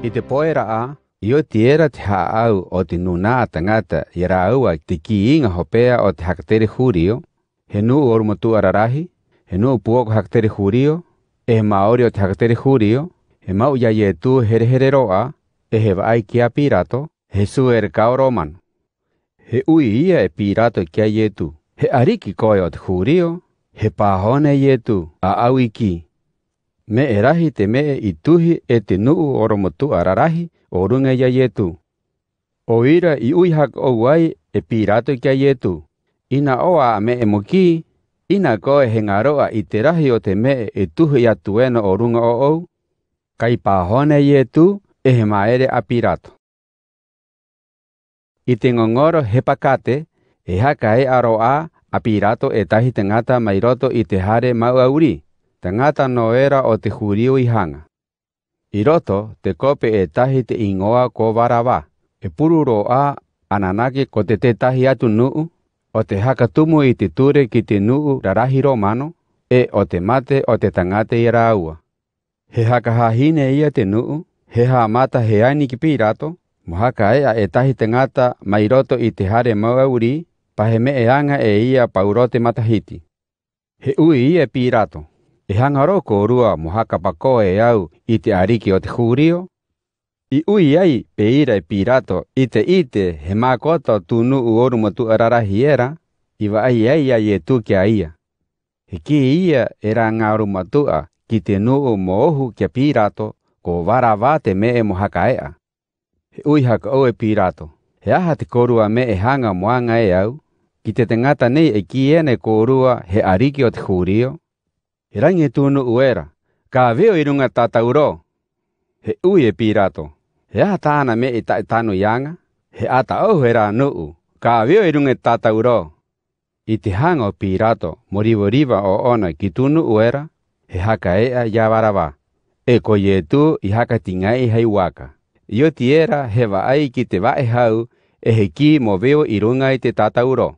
I te poera a, I o te era te haau o te nuna tangata I raua te ki inga hopea o te hakatere hurio, he nuu orumotu ararahi, he nuu puoko hakatere hurio, he maori o te hakatere hurio, he mau ya yetu here roa, he vai kia pirato, he suere kaoro manu. He ui ia e pirato kia yetu, he ariki koe o te hurio, he pahone yetu a au iki. Me e rahi te me I tuhi e te nuu oromotu ararahi o runga ia yetu. O ira I ui hak o wai e pirato kia yetu. Ina oa me e moki, ina koe he ngaroa I te rahi o te me e tuhi atu eno o runga o ou. Kai pahone yetu e he maere a pirato. I te ngongoro he pakate, e haka e aroa a pirato e tahi tangata mairoto I te hare mau auri. Tangata noera o te hurio I hanga. I roto, te kope e tahi te ingoa ko warawa. E pururo a ananake ko te tahi atu nuu. O te hakatumu I te ture ki te nuu rarahi romano. E o te mate o te tangate I raua. He hakahahine ia te nuu. He haamata he aini ki pirato. Mohaka e tahi tangata mai roto I te hare mauauri. Pahe me e anga e ia paurote matahiti. He ui ia pirato. E hangaroko o rua mohaka pakoe e au I te ariki o te hurio. I ui ai pe ira e pirato ite he makoto tu nuu orumotu ararahi era. Iwa ai ai e tu kia ia. He ki ia era ngā orumotua ki te nuu moohu kia pirato ko warawa te me e mohaka ea. He ui haka o e pirato. He aha te korua me e hanga moanga e au. Ki te tangata nei e ki ene korua he ariki o te hurio. He rangi tūnu uera, ka veo I runga tātauro. He ui e pirato, he aha tāna me I tae tanu ianga, he ata au he rā nuu, ka veo I runga tātauro. I te hanga o pirato, moriworiwa o ona ki tūnu uera, he haka ea ia warawa. E ko ye tu I haka tingai hei waka. I o ti era he waai ki te wae hau, e he ki mo veo I runga I te tātauro.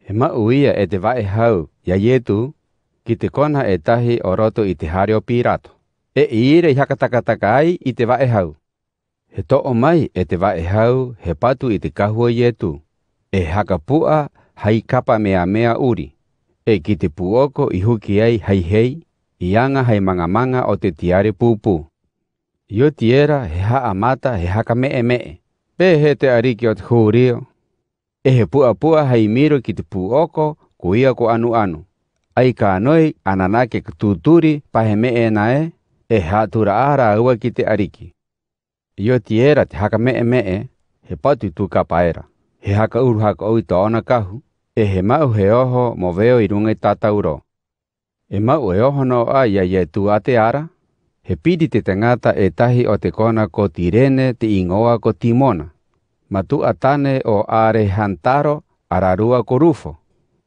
He mauia e te wae hau, ia yetu, ki te kona e tahi o roto I te hare o pirato. E ire I hakatakataka ai I te wae hau. He to'o mai e te wae hau he patu I te kahua yetu. E hakapua hai kapa mea uri. E ki te puoko I huki ai hai hei, I anga hai manga o te tiare pupu. I o tiera he haa mata he haka mee. Pe he te ariki o te hurio. E he pua hai miro ki te puoko ko ia ko anu. Ai ka noi ananake tuturi pahe me nae, e hatura ara aua ki te ariki. I o tiera te haka mee, he patu tu ka paera. He haka uru haka oi to ona kahu, e he mau he oho mo veo I runga I tātauro. E mau e oho no a ia tu ate ara, he pidi te tangata e tahi o te kona ko tirene te ingoa ko timona. Matu atane o are hantaro ararua ko rufo.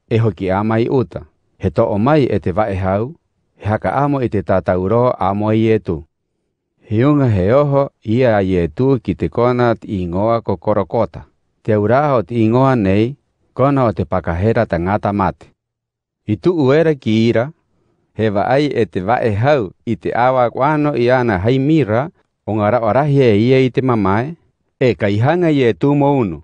E hoki ama I uta. He to'o mai e te wae hau, he haka amo I te tātauro amo I etu. He unga he oho ia I etu ki te kona te ingoa ko korokota. Te ura o te ingoa nei, kona o te pakahera tangata mate. I tu uera ki ira, he waai e te wae hau I te awa kwano I ana hai mira, o ngā raorahi e ia I te mamae, e kaihanga I etu mo unu.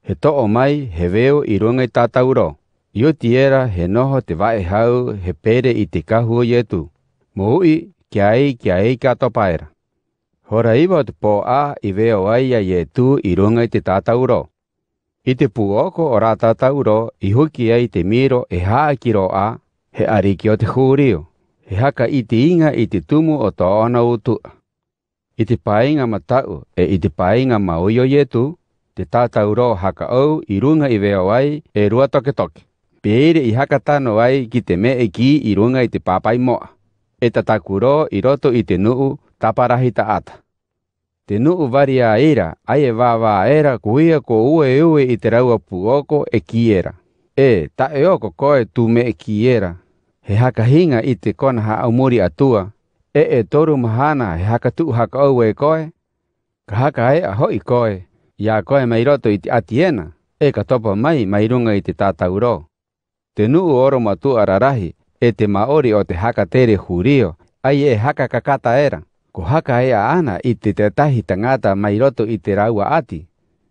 He to'o mai he veo I runga I tātauro. I o tiera he noho te wae hau he pere I te kahua yetu. Mo ui kia ei ka topaera. Hora iwa o te po a I veo ai a yetu I runga I te tātauro. I te puoko o rā tātauro I huki ai te miro e haakiro a he ariki o te hurio. He haka I te inga I te tumu o to ona utua. I te painga matau e I te painga maui o yetu, te tātauro haka au I runga I veo ai e rua toke. Peire I haka tano ai ki te me e ki I runga I te papai moa. E tatakuro I roto I te nuu taparahi taata. Te nuu varia eira ai e wawa era kuia ko ue I te raua puoko e ki era. E tae oko koe tu me e ki era. He haka hinga I te kona ha aumuri atua. E toru mahana he haka tu haka au e koe. Ka haka e a hoi koe. Ia koe mai roto I te atiena. E ka topa mai runga I te tātauro. Te nuu oro matu ararahi, e te maori o te haka tere hurio, ai e haka kakata era. Ko haka ea ana ite te tahi tangata mai roto i te raua ati.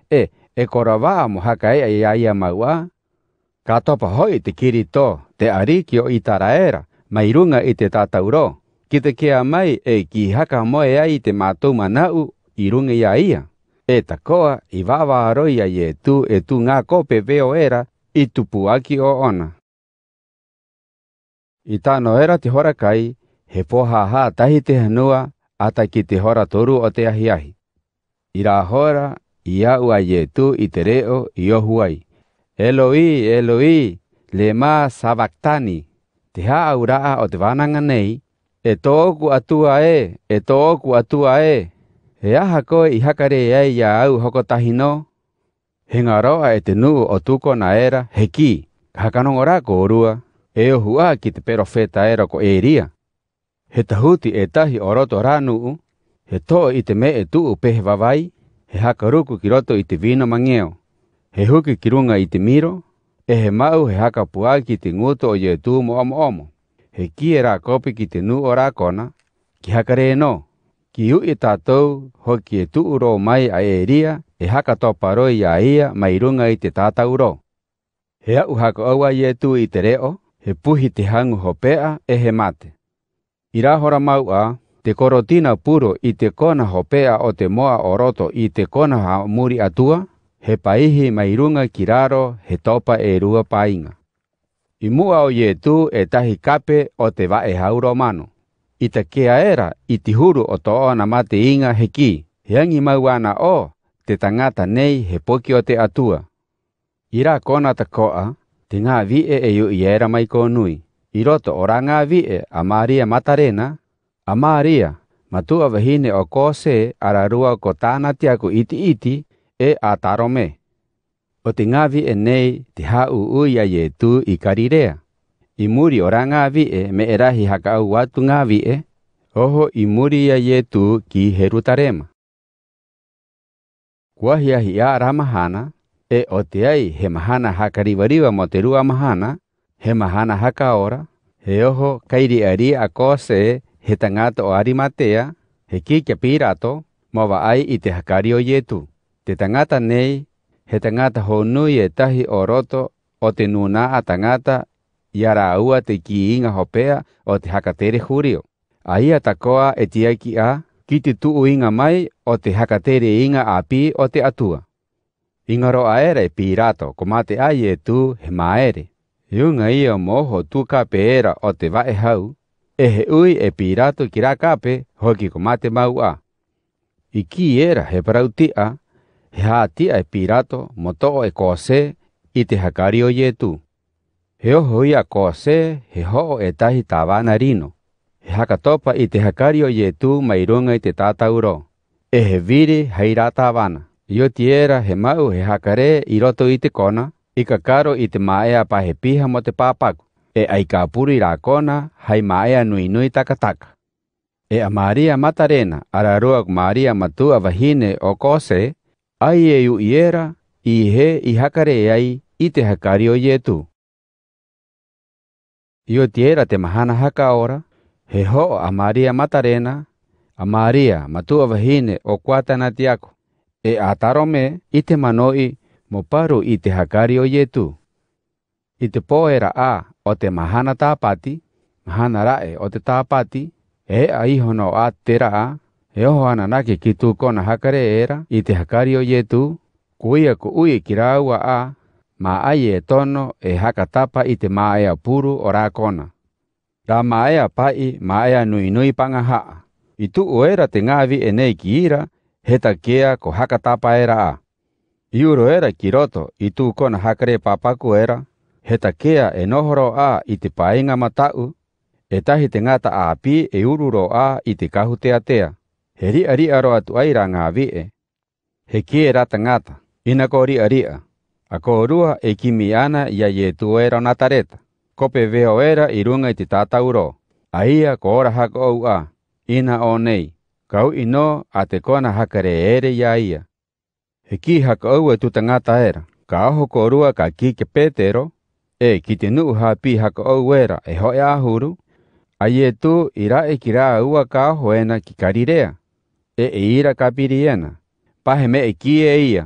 E korawaa mo haka ea ia maua. Ka topa hoi te kiri tō, te ariki o i taraera, mai runga i te tātauro. Ki te kea mai ki haka moe ai te mātou manau i runga ia. Takoa i wawa aroia e tu ngā kope veo era i tupu aki o ona. I tāno era te hora kai, he pohaha tahi te hanua, ata ki te hora toru o te ahiahi. I rā hora, i au ai tu i te reo i ohuai. Eloi, Eloi, lema sabachthani. Te hau raa o te wānanga nei, e tōku atua e. He aha koe i hakare ai ia au hokotahi no. He ngā roa e te nuu o tuko na era, he ki, ka hakanongo rā ko orua, e ohua ki te perofeta era ko Eria. He tahuti e tahi o roto rā nuu, he tō i te me e tuu pehe wawai, he hakaruku ki roto i te vino mangeo. He huki ki runga i te miro, he mau he haka pua ki te nguto o ye tū mo omo. He ki e rā kopi ki te nuu o rā kona, ki hakare no. Ki ui tātou hoki e tuu ro mai a Eria, e haka topa roi a ia mai runga i te tātau ro. He au haka aua ye tū i te reo, he puhi te hangu hopea e he mate. I rāhora maua, te korotina puro i te kona hopea o te moa o roto i te kona ha muri atua, he paihi mai runga ki raro he topa e rua painga. I mua o ye tū e tahi kape o te wae hauro manu. I te kea era i te huru o to ona mate inga he ki, he angi mauana o te tangata nei he poki o te atua. I rā kona ta koa, te ngā vie e ui era mai ko nui. I roto o rā ngā vie a Maria Matarena, a Maria, matua wahine o kose ararua ko tāna tiaku iti e a tarome. O te ngā vie nei te hau ui a ye tū i Karirea. I muri o rā ngā vie me e rahi haka au watu ngā vie, oho i muri a ye tū ki Herutarema. Kua hiahi a rā mahana, e o te ai he mahana haka riwariwa mo te rua mahana, he mahana haka ora, he oho kairi ari a kose he tangata o Arimatea, he ki kia pirato, mawa ai i te hakari o ye tū. Te tangata nei, he tangata honui e tahi o roto o te nuna a tangata iara aua te ki inga hopea o te hakatere hurio. A ia takoa e tiaki a, ki te tuu inga mai o te hakatere inga a pi o te atua. Inga roa era e pirato, ko mate ai e tū he maere. Iunga ia moho tuka peera o te wae hau, e he ui e pirato ki rā kape hoki ko mate mau a. I ki era he parautia, he hātia e pirato mo too e kose i te hakari o ye tū. He oho ia kose he hoo e tahi tāwana rino. He hakatopa i te hakari o ye tū mai runga i te tātau ro. E he viri hei rā tāwana. I o tiera he mau he hakare i roto i te kona, i kakaro i te maea pa he piha mo te pāpaku. E ai ka puri rā kona hei maea nui nui takataka. E a Maria Matarena ararua Maria matua wahine o kose, ai e u iera i he i hakare ai i te hakari o ye tū. I o tiera te mahana haka ora, he ho a Maria Matarena, a Maria matua wahine o kuatana tiako, e a tarome i te manoi mo paru i te hakari o ye tū. I te poera a o te mahana tāpati, mahana rae o te tāpati, e a ihono a tera a, e oho ananake ki tū kona hakare era i te hakari o ye tū, kuia ku ui ki rāua a, ma ai e tono e hakatapa i te maea puru o rā kona. Rā maea pai maea nui nui panga haa. I tu oera te ngāvi e nei ki ira, he takea ko hakatapa era a. I uro era ki roto i tu kona hakare papaku era, he takea e nohoro a i te painga matau, e tahi te ngata a pi e ururo a i te kahu tea tea. He ria ria roa tu ai rā ngāvi e. He kie rata ngata, ina ko ria ria. A ko rua e kimi ana ia ye tu era o Natareta. Kope veo era i runga i te tātau ro. A ia ko ora hako au a, ina o nei. Kau ino a te kona hakare ere ia ia. He ki hako au e tu tangata era. Ka aho ko rua ka ki ke Petero, e ki te nuu hapi hako au era e hoe ahuru. Ayetu ira ekira ua ka hoena ki Galirea. E ira kapiriena. Paheme ekie ia.